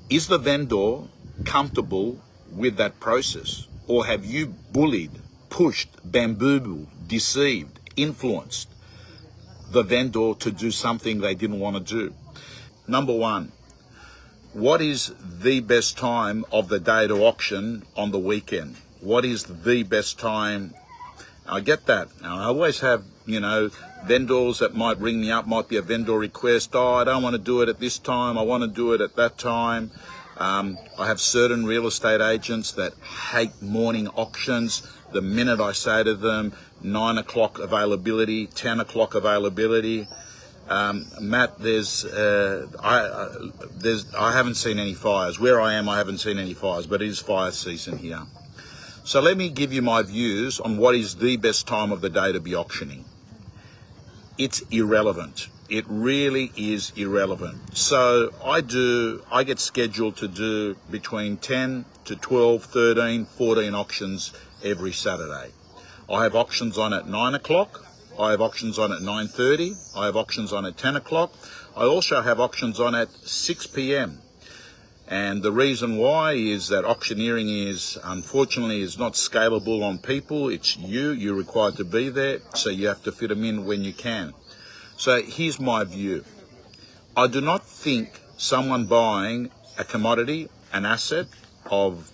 Is the vendor comfortable with that process? Or have you bullied, pushed, bamboozled, deceived, influenced the vendor to do something they didn't want to do? Number one, what is the best time of the day to auction on the weekend? What is the best time? I get that. Now, I always have, vendors that might ring me up, might be a vendor request. Oh, I don't want to do it at this time. I want to do it at that time. I have certain real estate agents that hate morning auctions. The minute I say to them, 9 o'clock availability, 10 o'clock availability, Matt, I haven't seen any fires. Where I am, I haven't seen any fires, but it is fire season here. So let me give you my views on what is the best time of the day to be auctioning. It's irrelevant. It really is irrelevant. So I get scheduled to do between 10 to 12, 13, 14 auctions every Saturday. I have auctions on at 9 o'clock. I have auctions on at 9:30. I have auctions on at 10 o'clock. I also have auctions on at 6 p.m. And the reason why is that auctioneering unfortunately is not scalable on people. It's you're required to be there, so you have to fit them in when you can. So here's my view. I do not think someone buying a commodity, an asset of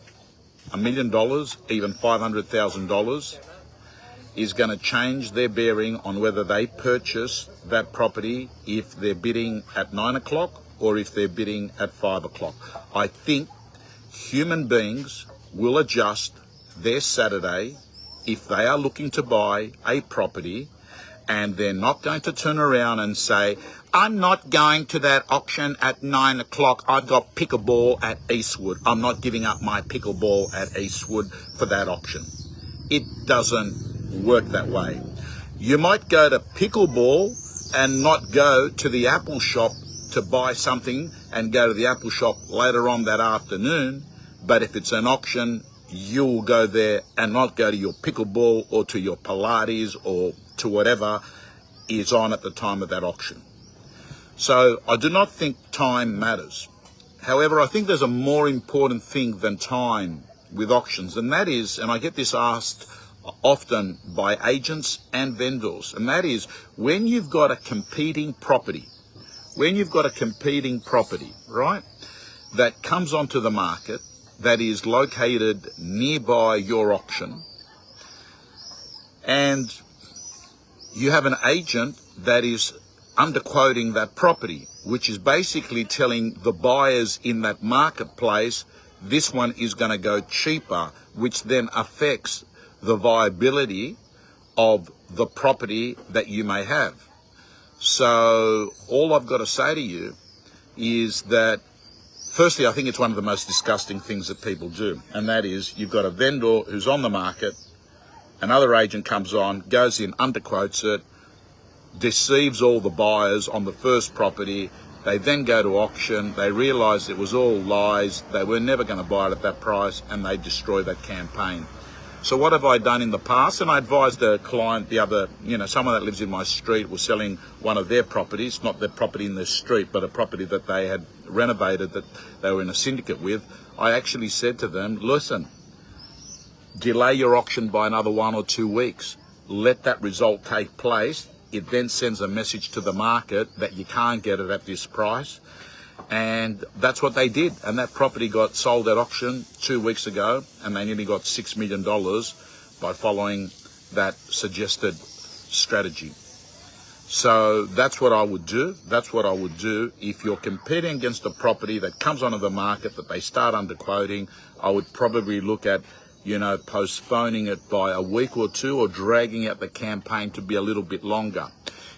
$1 million, even $500,000, is going to change their bearing on whether they purchase that property if they're bidding at 9 o'clock or if they're bidding at 5 o'clock. I think human beings will adjust their Saturday if they are looking to buy a property, and they're not going to turn around and say, I'm not going to that auction at 9 o'clock. I've got pickleball at Eastwood. I'm not giving up my pickleball at Eastwood for that auction. It doesn't work that way. You might go to pickleball and not go to the Apple shop to buy something and go to the Apple shop later on that afternoon, but if it's an auction, you'll go there and not go to your pickleball or to your Pilates or to whatever is on at the time of that auction. So I do not think time matters. However, I think there's a more important thing than time with auctions, and that is, and I get this asked often by agents and vendors, and that is when you've got a competing property, right, that comes onto the market that is located nearby your auction, and you have an agent that is underquoting that property, which is basically telling the buyers in that marketplace this one is going to go cheaper, which then affects the viability of the property that you may have. So all I've got to say to you is that, firstly, I think it's one of the most disgusting things that people do, and that is you've got a vendor who's on the market, another agent comes on, goes in, underquotes it, deceives all the buyers on the first property. They then go to auction, they realise it was all lies, they were never going to buy it at that price, and they destroy that campaign. So what have I done in the past? And I advised a client someone that lives in my street was selling one of their properties, not their property in their street, but a property that they had renovated that they were in a syndicate with. I actually said to them, listen, delay your auction by another 1 or 2 weeks. Let that result take place. It then sends a message to the market that you can't get it at this price. And that's what they did. And that property got sold at auction 2 weeks ago, and they nearly got $6 million by following that suggested strategy. So that's what I would do. That's what I would do. If you're competing against a property that comes onto the market that they start underquoting, I would probably look at postponing it by a week or two, or dragging out the campaign to be a little bit longer.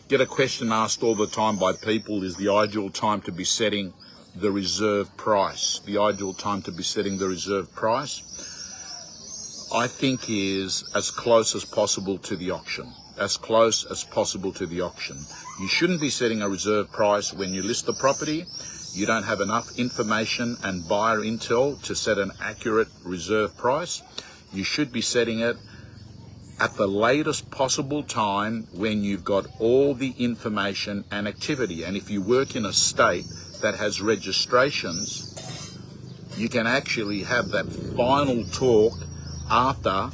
Get a question asked all the time by people, is the ideal time to be setting the reserve price? The ideal time to be setting the reserve price, I think, is as close as possible to the auction. As close as possible to the auction. You shouldn't be setting a reserve price when you list the property. You don't have enough information and buyer intel to set an accurate reserve price. You should be setting it at the latest possible time when you've got all the information and activity. And if you work in a state that has registrations you can actually have that final talk after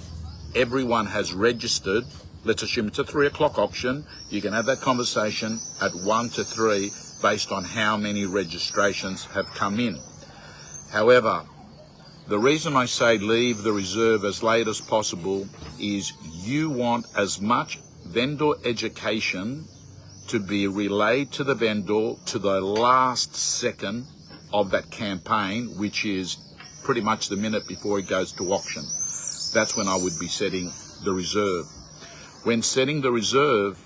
everyone has registered. Let's assume it's a 3 o'clock auction. You can have that conversation at 1 to 3 based on how many registrations have come in. However, the reason I say leave the reserve as late as possible is you want as much vendor education to be relayed to the vendor to the last second of that campaign, which is pretty much the minute before it goes to auction. That's when I would be setting the reserve. When setting the reserve,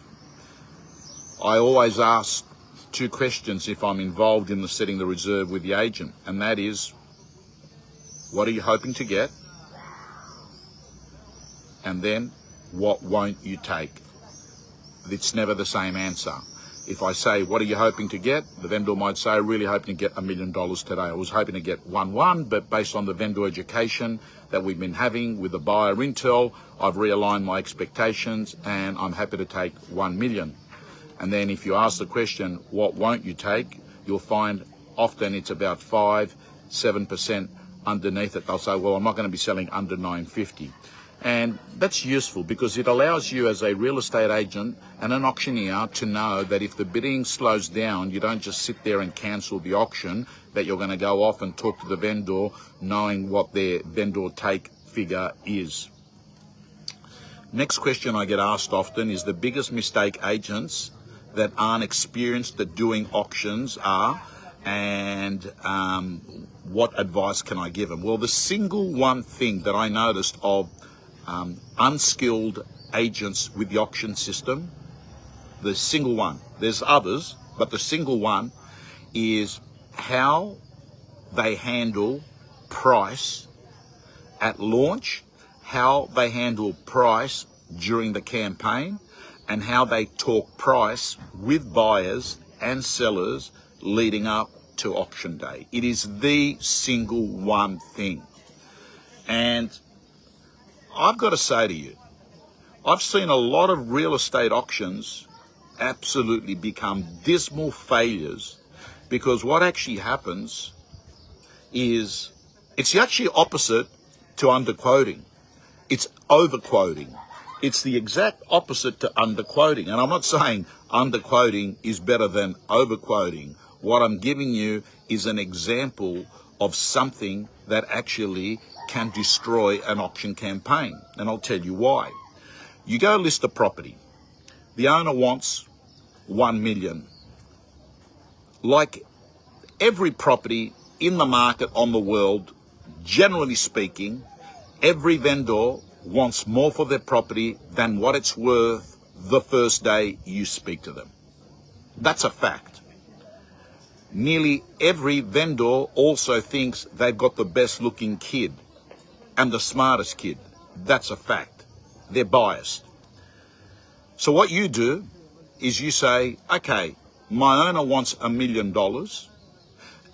I always ask 2 questions if I'm involved in the setting the reserve with the agent, and that is, what are you hoping to get? And then, what won't you take? It's never the same answer. If I say, what are you hoping to get? The vendor might say, I'm really hoping to get $1 million today. I was hoping to get 1.1, but based on the vendor education that we've been having with the buyer intel, I've realigned my expectations and I'm happy to take 1 million. And then if you ask the question, what won't you take? You'll find often it's about 5-7% underneath it. They'll say, well, I'm not going to be selling under 950. And that's useful because it allows you as a real estate agent and an auctioneer to know that if the bidding slows down, you don't just sit there and cancel the auction, that you're going to go off and talk to the vendor knowing what their vendor take figure is. Next question I get asked often is the biggest mistake agents that aren't experienced at doing auctions are, and what advice can I give them? Well, the single one thing that I noticed of unskilled agents with the auction system, the single one, there's others, but the single one is how they handle price at launch, how they handle price during the campaign, and how they talk price with buyers and sellers leading up to auction day. It is the single one thing. And I've got to say to you, I've seen a lot of real estate auctions absolutely become dismal failures because what actually happens is it's actually opposite to underquoting. It's overquoting. It's the exact opposite to underquoting. And I'm not saying underquoting is better than overquoting. What I'm giving you is an example of something that actually can destroy an auction campaign. And I'll tell you why. You go list a property. The owner wants 1 million. Like every property in the market on the world, generally speaking, every vendor wants more for their property than what it's worth the first day you speak to them. That's a fact. Nearly every vendor also thinks they've got the best looking kid and the smartest kid. That's a fact. They're biased. So what you do is you say, okay, my owner wants $1 million,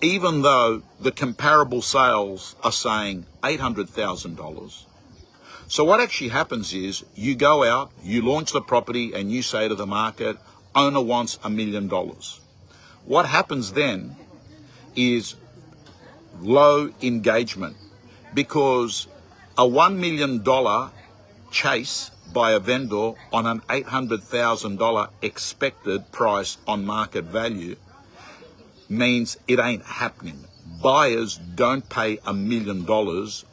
even though the comparable sales are saying $800,000. So what actually happens is you go out, you launch the property and you say to the market, owner wants $1 million. What happens then is low engagement because a $1 million chase by a vendor on an $800,000 expected price on market value means it ain't happening. Buyers don't pay $1 million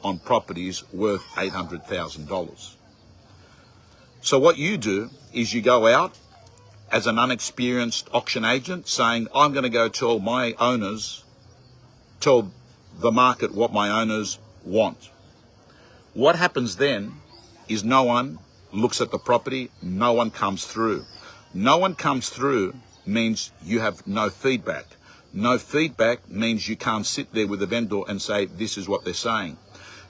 on properties worth $800,000. So what you do is you go out as an unexperienced auction agent saying, I'm going to go tell the market what my owners want. What happens then is no one looks at the property, no one comes through. No one comes through means you have no feedback. No feedback means you can't sit there with the vendor and say, this is what they're saying.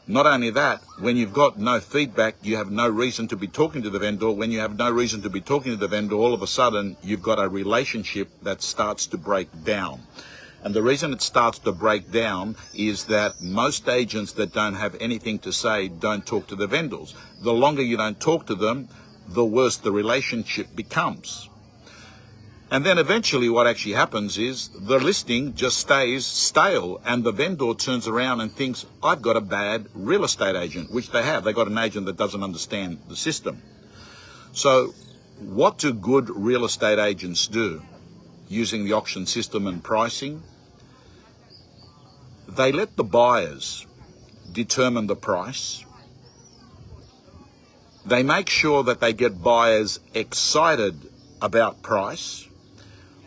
Not only that, when you've got no feedback, you have no reason to be talking to the vendor. When you have no reason to be talking to the vendor, all of a sudden, you've got a relationship that starts to break down. And the reason it starts to break down is that most agents that don't have anything to say don't talk to the vendors. The longer you don't talk to them, the worse the relationship becomes. And then eventually what actually happens is the listing just stays stale, and the vendor turns around and thinks, I've got a bad real estate agent, which they have. They've got an agent that doesn't understand the system. So what do good real estate agents do using the auction system and pricing? They let the buyers determine the price. They make sure that they get buyers excited about price.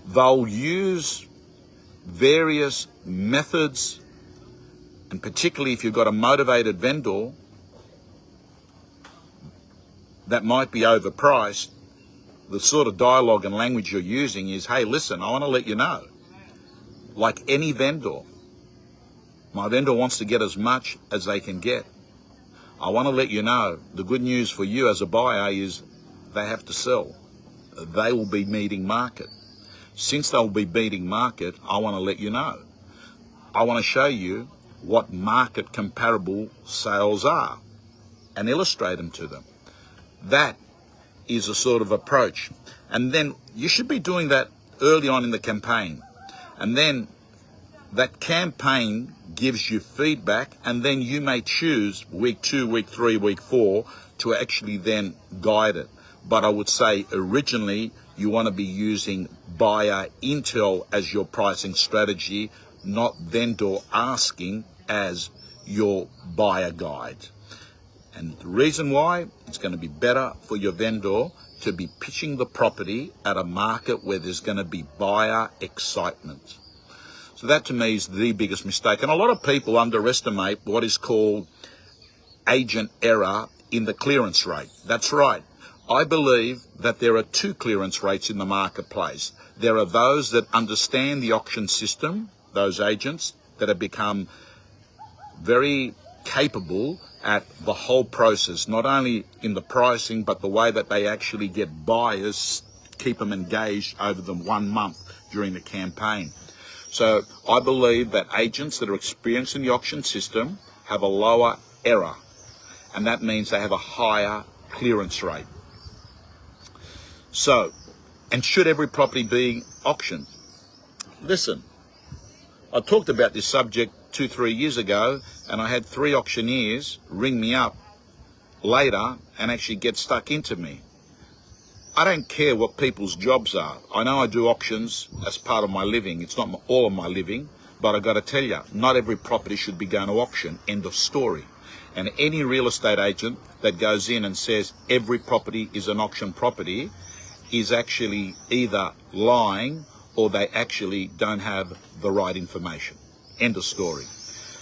They'll use various methods, and particularly if you've got a motivated vendor that might be overpriced, the sort of dialogue and language you're using is, hey, listen, I want to let you know, like any vendor, my vendor wants to get as much as they can get. I want to let you know, the good news for you as a buyer is they have to sell. They will be meeting market. Since they'll be beating market, I want to let you know. I want to show you what market comparable sales are and illustrate them to them. That is a sort of approach. And then you should be doing that early on in the campaign. And then that campaign gives you feedback, and then you may choose week 2, week 3, week 4 to actually then guide it. But I would say originally you want to be using buyer intel as your pricing strategy, not vendor asking as your buyer guide. And the reason why, it's going to be better for your vendor to be pitching the property at a market where there's going to be buyer excitement. So that to me is the biggest mistake. And a lot of people underestimate what is called agent error in the clearance rate. That's right. I believe that there are 2 clearance rates in the marketplace. There are those that understand the auction system, those agents that have become very capable at the whole process, not only in the pricing, but the way that they actually get buyers, keep them engaged over the 1 month during the campaign. So I believe that agents that are experienced in the auction system have a lower error, and that means they have a higher clearance rate. So, and should every property be auctioned? Listen, I talked about this subject 2-3 years ago, and I had 3 auctioneers ring me up later and actually get stuck into me. I don't care what people's jobs are. I know I do auctions as part of my living. It's not all of my living, but I've got to tell you, not every property should be going to auction. End of story. And any real estate agent that goes in and says every property is an auction property is actually either lying or they actually don't have the right information. End of story.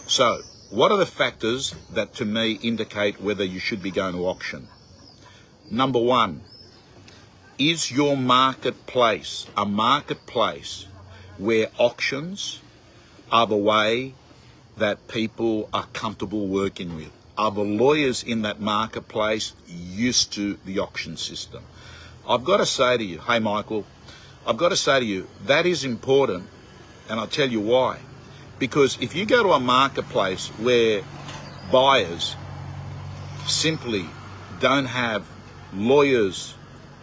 So, what are the factors that to me indicate whether you should be going to auction? Number 1, is your marketplace a marketplace where auctions are the way that people are comfortable working with? Are the lawyers in that marketplace used to the auction system? I've got to say to you, hey Michael, I've got to say to you, that is important, and I'll tell you why. Because if you go to a marketplace where buyers simply don't have lawyers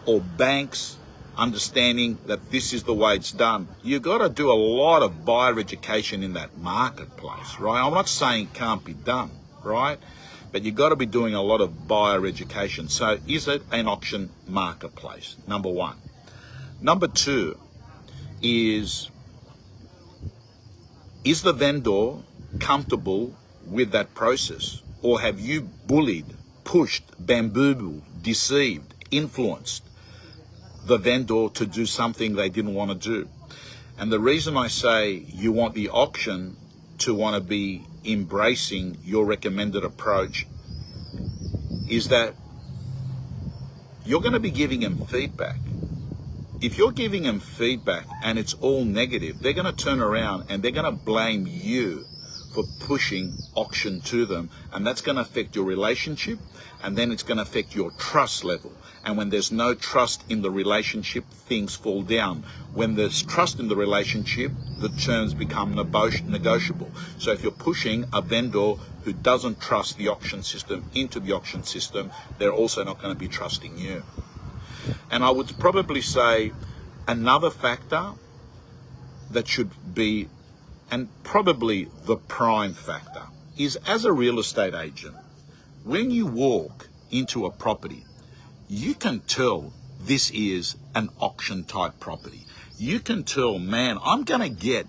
or banks understanding that this is the way it's done, you've got to do a lot of buyer education in that marketplace, right? I'm not saying it can't be done, right? But you've got to be doing a lot of buyer education. So is it an auction marketplace? Number 1. Number 2 is the vendor comfortable with that process? Or have you bullied, pushed, bamboozled, deceived, influenced the vendor to do something they didn't want to do? And the reason I say you want the auction to want to be embracing your recommended approach is that you're going to be giving them feedback. If you're giving them feedback and it's all negative, they're going to turn around and they're going to blame you for pushing auction to them, and that's going to affect your relationship, and then it's going to affect your trust level. And when there's no trust in the relationship, things fall down. When there's trust in the relationship, the terms become negotiable. So if you're pushing a vendor who doesn't trust the auction system into the auction system, they're also not going to be trusting you. And I would probably say Another factor that should be, and probably the prime factor, is as a real estate agent, when you walk into a property, you can tell this is an auction type property. You can tell, man, I'm going to get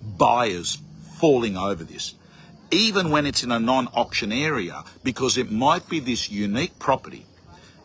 buyers falling over this, even when it's in a non-auction area, because it might be this unique property.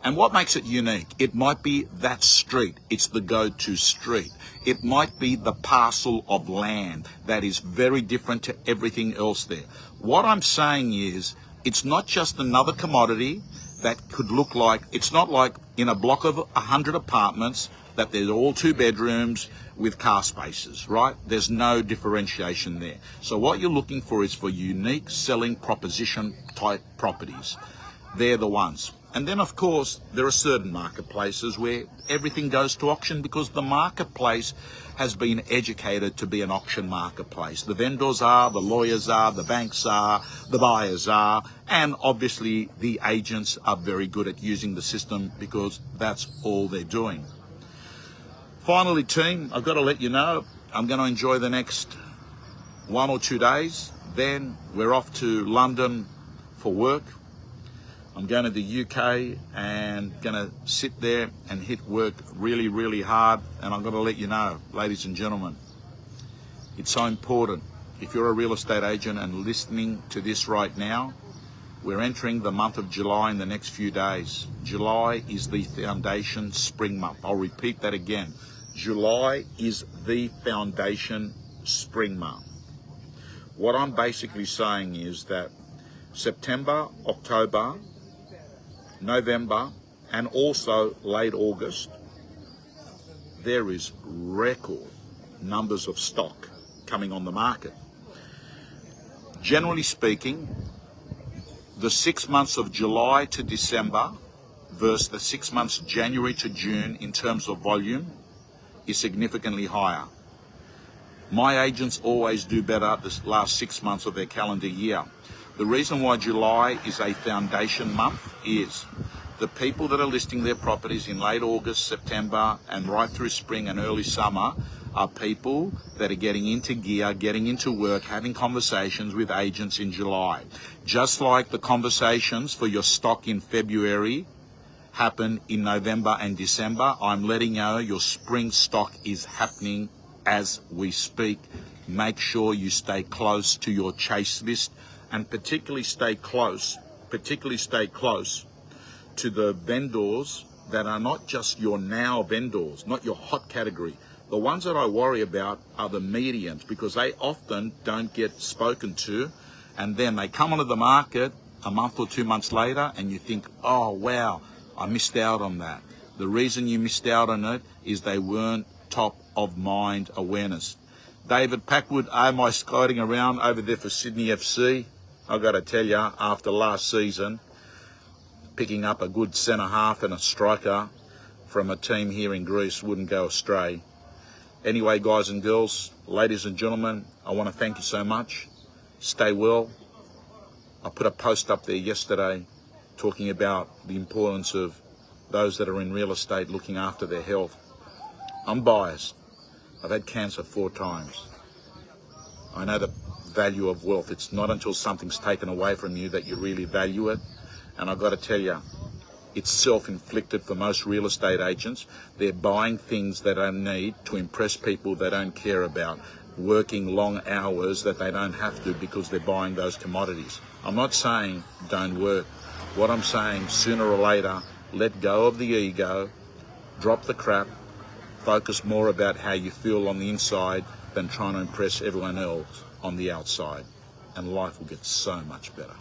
And what makes it unique? It might be that street. It's the go-to street. It might be the parcel of land that is very different to everything else there. What I'm saying is, it's not just another commodity that could look like, it's not like in a block of 100 apartments that they're all 2 bedrooms with car spaces, right? There's no differentiation there. So what you're looking for is for unique selling proposition type properties. They're the ones. And then, of course, there are certain marketplaces where everything goes to auction because the marketplace has been educated to be an auction marketplace. The vendors are, the lawyers are, the banks are, the buyers are, and obviously the agents are very good at using the system because that's all they're doing. Finally, team, I've got to let you know, I'm going to enjoy the next 1 or 2 days. Then we're off to London for work. I'm going to the UK and going to sit there and hit work really, really hard. And I'm going to let you know, ladies and gentlemen, it's so important. If you're a real estate agent and listening to this right now, we're entering the month of July in the next few days. July is the foundation spring month. I'll repeat that again. July is the foundation spring month. What I'm basically saying is that September, October, November, and also late August, there is record numbers of stock coming on the market. Generally speaking, the 6 months of July to December versus the 6 months January to June in terms of volume is significantly higher. My agents always do better the last 6 months of their calendar year. The reason why July is a foundation month is the people that are listing their properties in late August, September, and right through spring and early summer are people that are getting into gear, getting into work, having conversations with agents in July. Just like the conversations for your stock in February happen in November and December, I'm letting you know your spring stock is happening as we speak. Make sure you stay close to your chase list, and particularly stay close to the vendors that are not just your now vendors, not your hot category. The ones that I worry about are the medians, because they often don't get spoken to, and then they come onto the market a month or 2 months later and you think, oh wow, I missed out on that. The reason you missed out on it is they weren't top of mind awareness. David Packwood, am I scouting around over there for Sydney FC? I've got to tell you, after last season, picking up a good centre half and a striker from a team here in Greece wouldn't go astray. Anyway, guys and girls, ladies and gentlemen, I want to thank you so much. Stay well. I put a post up there yesterday talking about the importance of those that are in real estate looking after their health. I'm biased. I've had cancer 4 times. I know the value of wealth. It's not until something's taken away from you that you really value it. And I've got to tell you, it's self-inflicted for most real estate agents. They're buying things they don't need to impress people they don't care about, working long hours that they don't have to because they're buying those commodities. I'm not saying don't work. What I'm saying, sooner or later, let go of the ego, drop the crap, focus more about how you feel on the inside than trying to impress everyone else on the outside, and life will get so much better.